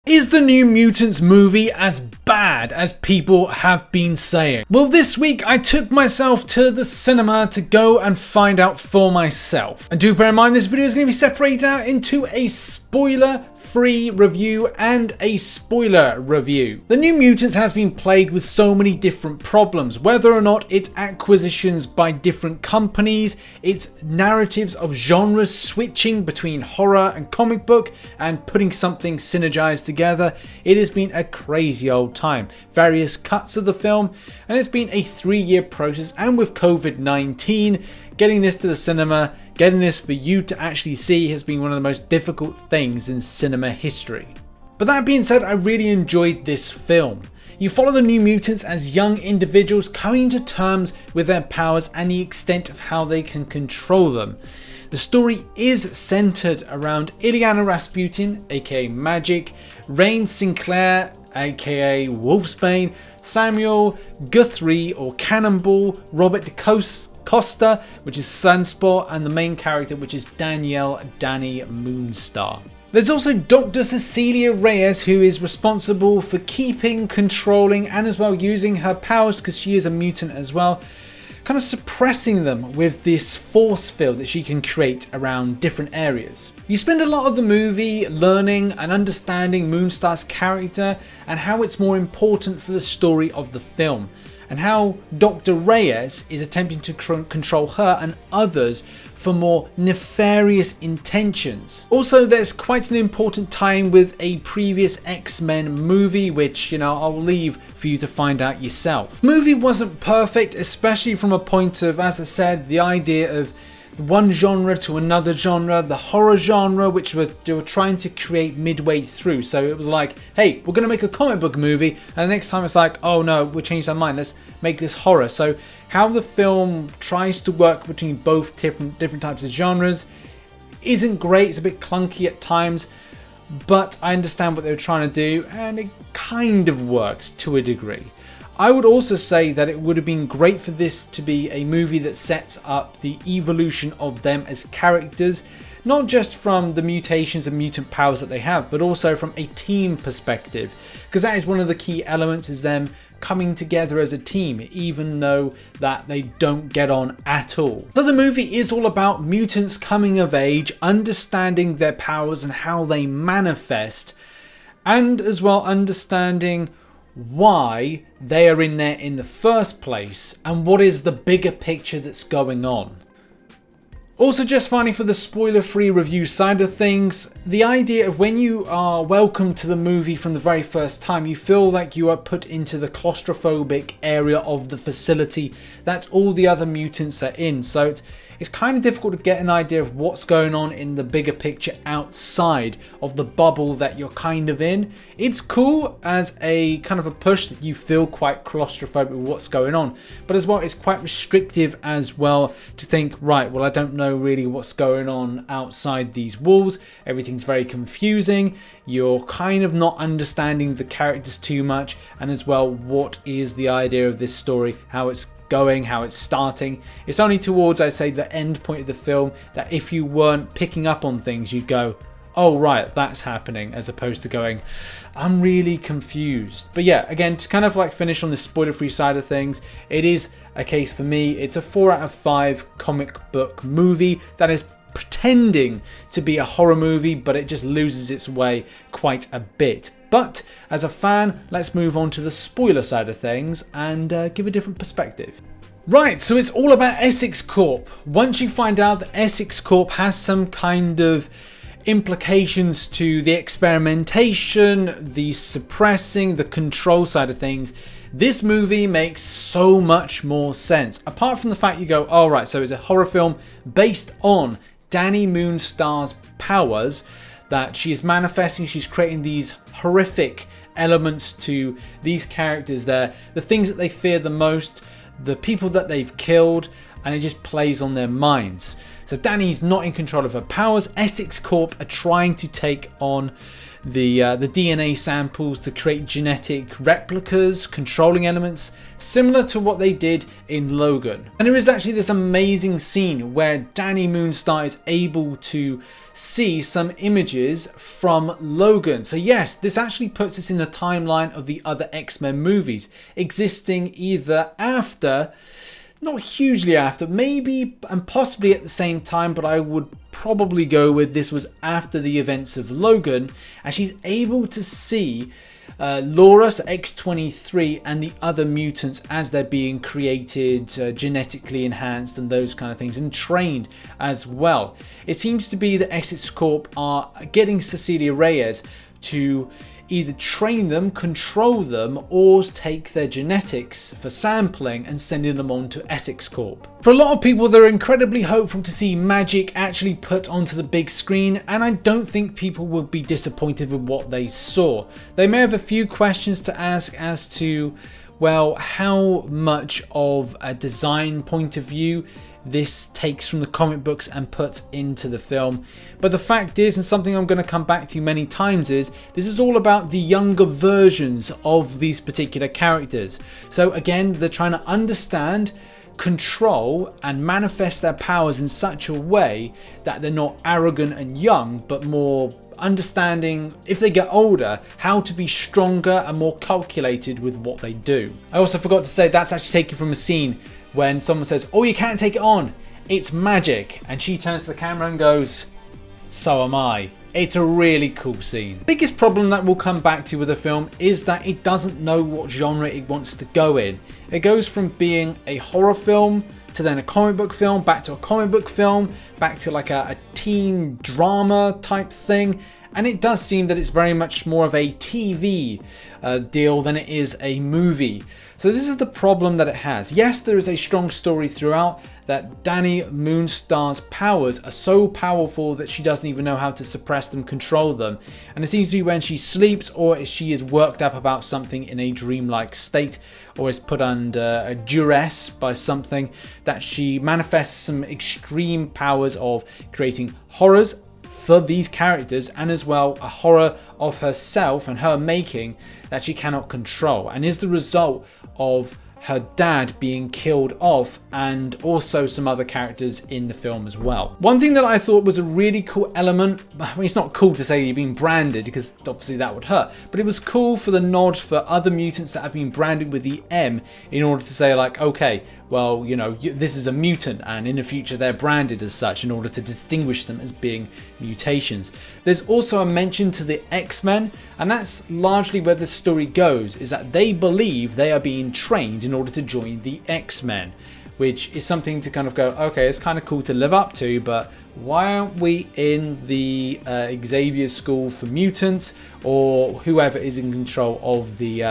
Is the new Mutants movie as bad as people have been saying? Well, this week I took myself to the cinema to go and find out for myself. And do bear in mind this video is going to be separated out into a spoiler-free review and a spoiler review. The New Mutants has been plagued with so many different problems, whether or not it's acquisitions by different companies, it's narratives of genres switching between horror and comic book and putting something synergized together. It has been a crazy old time. Various cuts of the film, and it's been a 3-year process, and with COVID-19, getting this to the cinema, getting this for you to actually see has been one of the most difficult things in cinema history. But that being said, I really enjoyed this film. You follow the New Mutants as young individuals coming to terms with their powers and the extent of how they can control them. The story is centered around Illyana Rasputin, aka Majik, Rain Sinclair, aka Wolfsbane, Samuel Guthrie or Cannonball, Robert Costa, which is Sunspot, and the main character, which is Danielle Danny Moonstar. There's also Dr. Cecilia Reyes, who is responsible for keeping, controlling, and as well using her powers, because she is a mutant as well, kind of suppressing them with this force field that she can create around different areas. You spend a lot of the movie learning and understanding Moonstar's character and how it's more important for the story of the film, and how Dr. Reyes is attempting to control her and others for more nefarious intentions. Also, there's quite an important tie-in with a previous X-Men movie, which, I'll leave for you to find out yourself. The movie wasn't perfect, especially from a point of, as I said, the idea of one genre to another genre, the horror genre, which they were trying to create midway through. So it was like, hey, we're going to make a comic book movie, and the next time it's like, oh no, we changed our mind, let's make this horror. So how the film tries to work between both different types of genres isn't great. It's a bit clunky at times, but I understand what they were trying to do, and it kind of worked to a degree. I would also say that it would have been great for this to be a movie that sets up the evolution of them as characters, not just from the mutations and mutant powers that they have, but also from a team perspective, because that is one of the key elements, is them coming together as a team, even though that they don't get on at all. So the movie is all about mutants coming of age, understanding their powers and how they manifest, and as well understanding why they are in there in the first place and what is the bigger picture that's going on. Also, just finally, for the spoiler-free review side of things, the idea of when you are welcomed to the movie from the very first time, you feel like you are put into the claustrophobic area of the facility that all the other mutants are in. So it's kind of difficult to get an idea of what's going on in the bigger picture outside of the bubble that you're kind of in. It's cool as a kind of a push that you feel quite claustrophobic with what's going on, but as well it's quite restrictive as well to think, right, well, I don't know really what's going on outside these walls. Everything's very confusing. You're kind of not understanding the characters too much, and as well, what is the idea of this story, how it's going, how it's starting. It's only towards, I say, the end point of the film that if you weren't picking up on things, you'd go, oh right, that's happening, as opposed to going, I'm really confused. But yeah, again, to kind of like finish on the spoiler-free side of things, it is a case for me, it's a 4 out of 5 comic book movie that is pretending to be a horror movie, but it just loses its way quite a bit. But as a fan, let's move on to the spoiler side of things and give a different perspective. Right, so it's all about Essex Corp. Once you find out that Essex Corp has some kind of implications to the experimentation, the suppressing, the control side of things, this movie makes so much more sense. Apart from the fact you go, oh right, so it's a horror film based on Danny Moonstar's powers, that she is manifesting, she's creating these horrific elements to these characters there, the things that they fear the most, the people that they've killed, and it just plays on their minds. So Danny's not in control of her powers. Essex Corp are trying to take on the DNA samples to create genetic replicas, controlling elements, similar to what they did in Logan. And there is actually this amazing scene where Danny Moonstar is able to see some images from Logan. So yes, this actually puts us in the timeline of the other X-Men movies, existing either after, not hugely after, maybe and possibly at the same time, but I would probably go with this was after the events of Logan, and she's able to see Laura, so X-23, and the other mutants as they're being created, genetically enhanced and those kind of things, and trained as well. It seems to be that Essex Corp are getting Cecilia Reyes to either train them, control them, or take their genetics for sampling and sending them on to Essex Corp. For a lot of people, they're incredibly hopeful to see Majik actually put onto the big screen, and I don't think people will be disappointed with what they saw. They may have a few questions to ask as to, well, how much of a design point of view this takes from the comic books and puts into the film. But the fact is, and something I'm going to come back to many times, is this is all about the younger versions of these particular characters. So again, they're trying to understand, control and manifest their powers in such a way that they're not arrogant and young, but more understanding, if they get older, how to be stronger and more calculated with what they do. I also forgot to say that's actually taken from a scene when someone says, "Oh, you can't take it on, it's Majik," and she turns to the camera and goes, "So am I." It's a really cool scene. Biggest problem that we'll come back to with the film is that it doesn't know what genre it wants to go in. It goes from being a horror film to then a comic book film, back to a comic book film, back to like a teen drama type thing. And it does seem that it's very much more of a TV deal than it is a movie. So this is the problem that it has. Yes, there is a strong story throughout that Danny Moonstar's powers are so powerful that she doesn't even know how to suppress them, control them. And it seems to be when she sleeps or she is worked up about something in a dreamlike state or is put under a duress by something that she manifests some extreme powers of creating horrors for these characters, and as well a horror of herself and her making that she cannot control, and is the result of her dad being killed off and also some other characters in the film as well. One thing that I thought was a really cool element, I mean, it's not cool to say you've been branded because obviously that would hurt, but it was cool for the nod for other mutants that have been branded with the M in order to say like, okay, well, you know, this is a mutant and in the future they're branded as such in order to distinguish them as being mutations. There's also a mention to the X-Men, and that's largely where the story goes, is that they believe they are being trained in order to join the X-Men, which is something to kind of go, okay, it's kind of cool to live up to, but why aren't we in the Xavier School for Mutants or whoever is in control of the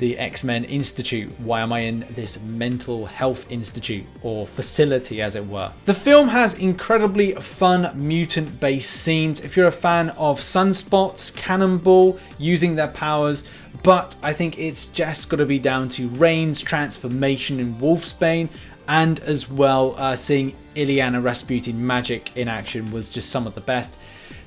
X-Men Institute? Why am I in this mental health institute or facility, as it were? The film has incredibly fun mutant-based scenes. If you're a fan of Sunspots, Cannonball, using their powers, but I think it's just got to be down to Reign's transformation in Wolfsbane, and as well seeing Ileana Rasputin Majik in action was just some of the best.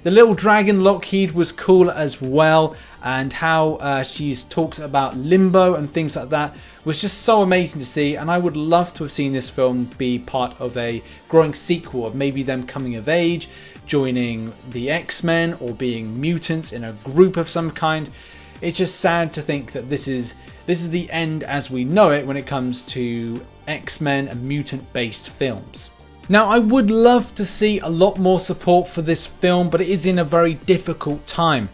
The little dragon Lockheed was cool as well, and how she talks about limbo and things like that was just so amazing to see, and I would love to have seen this film be part of a growing sequel of maybe them coming of age, joining the X-Men, or being mutants in a group of some kind. It's just sad to think that this is the end as we know it when it comes to X-Men and mutant-based films. Now, I would love to see a lot more support for this film, but it is in a very difficult time.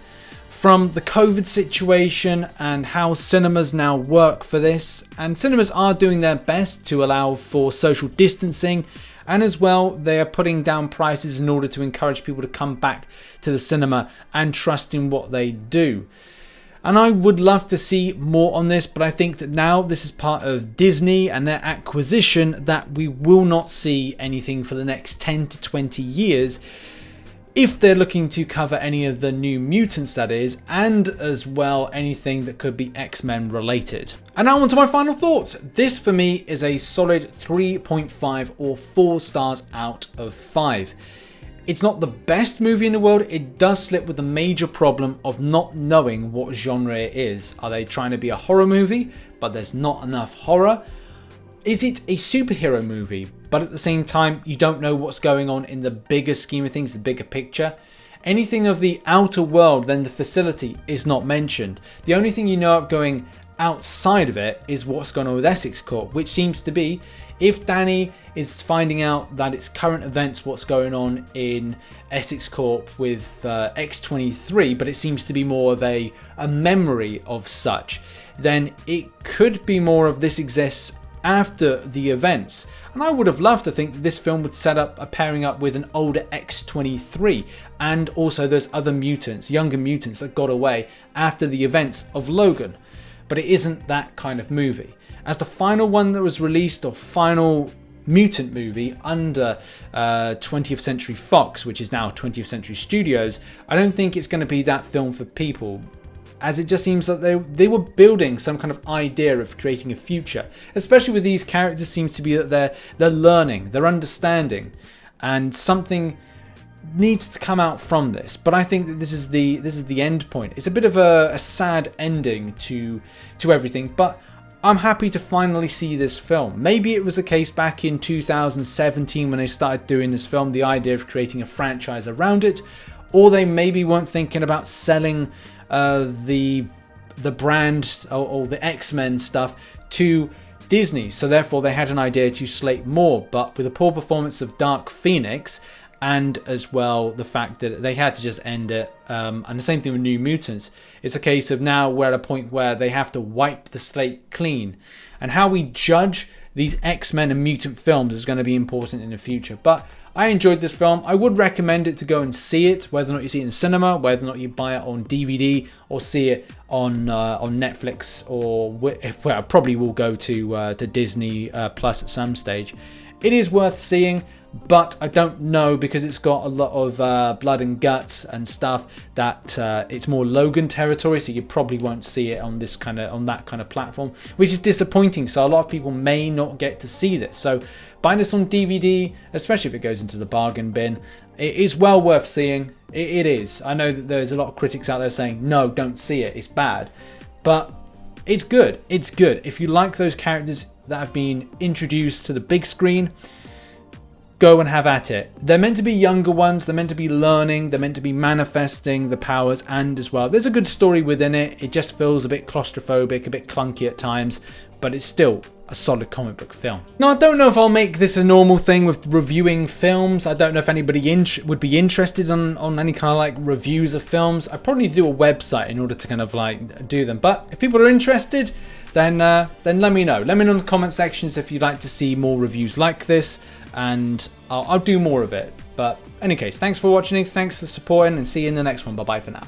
From the COVID situation and how cinemas now work for this, and cinemas are doing their best to allow for social distancing, and as well they are putting down prices in order to encourage people to come back to the cinema and trust in what they do. And I would love to see more on this, but I think that now this is part of Disney and their acquisition that we will not see anything for the next 10 to 20 years if they're looking to cover any of the new mutants, that is, and as well anything that could be X-Men related. And now on to my final thoughts. This for me is a solid 3.5 or 4 stars out of 5. It's not the best movie in the world. It does slip with the major problem of not knowing what genre it is. Are they trying to be a horror movie, but there's not enough horror? Is it a superhero movie, but at the same time, you don't know what's going on in the bigger scheme of things, the bigger picture? Anything of the outer world than the facility is not mentioned. The only thing you know going outside of it is what's going on with Essex Corp, which seems to be, if Danny is finding out that it's current events, what's going on in Essex Corp with X-23, but it seems to be more of a memory of such, then it could be more of this exists after the events. And I would have loved to think that this film would set up a pairing up with an older X-23, and also those other mutants, younger mutants that got away after the events of Logan. But it isn't that kind of movie. As the final one that was released, or final mutant movie under 20th Century Fox, which is now 20th Century Studios, I don't think it's going to be that film for people, as it just seems that they were building some kind of idea of creating a future, especially with these characters. Seems to be that they're learning, they're understanding, and something needs to come out from this. But I think that this is the end point. It's a bit of a sad ending to everything, but I'm happy to finally see this film. Maybe it was a case back in 2017 when they started doing this film, the idea of creating a franchise around it, or they maybe weren't thinking about selling the brand or the X-Men stuff to Disney, so therefore they had an idea to slate more. But with the poor performance of Dark Phoenix, and as well the fact that they had to just end it, and the same thing with New Mutants, it's a case of now we're at a point where they have to wipe the slate clean. And how we judge these X-Men and mutant films is going to be important in the future. But I enjoyed this film. I would recommend it to go and see it, whether or not you see it in cinema, whether or not you buy it on DVD, or see it on Netflix, or well, I probably will go to Disney Plus at some stage. It is worth seeing, but I don't know, because it's got a lot of blood and guts and stuff, that it's more Logan territory, so you probably won't see it on that kind of platform, which is disappointing. So a lot of people may not get to see this. So buying this on DVD, especially if it goes into the bargain bin, it is well worth seeing. It is. I know that there's a lot of critics out there saying, no, don't see it, it's bad. But it's good. It's good. If you like those characters that have been introduced to the big screen, go and have at it. They're meant to be younger ones, they're meant to be learning, they're meant to be manifesting the powers, and as well, there's a good story within it. It just feels a bit claustrophobic, a bit clunky at times, but it's still a solid comic book film. Now, I don't know if I'll make this a normal thing with reviewing films. I don't know if anybody would be interested on any kind of like reviews of films. I probably need to do a website in order to kind of like do them. But if people are interested, then let me know. Let me know in the comment sections if you'd like to see more reviews like this, and I'll do more of it. But in any case, thanks for watching, thanks for supporting, and see you in the next one. Bye bye for now.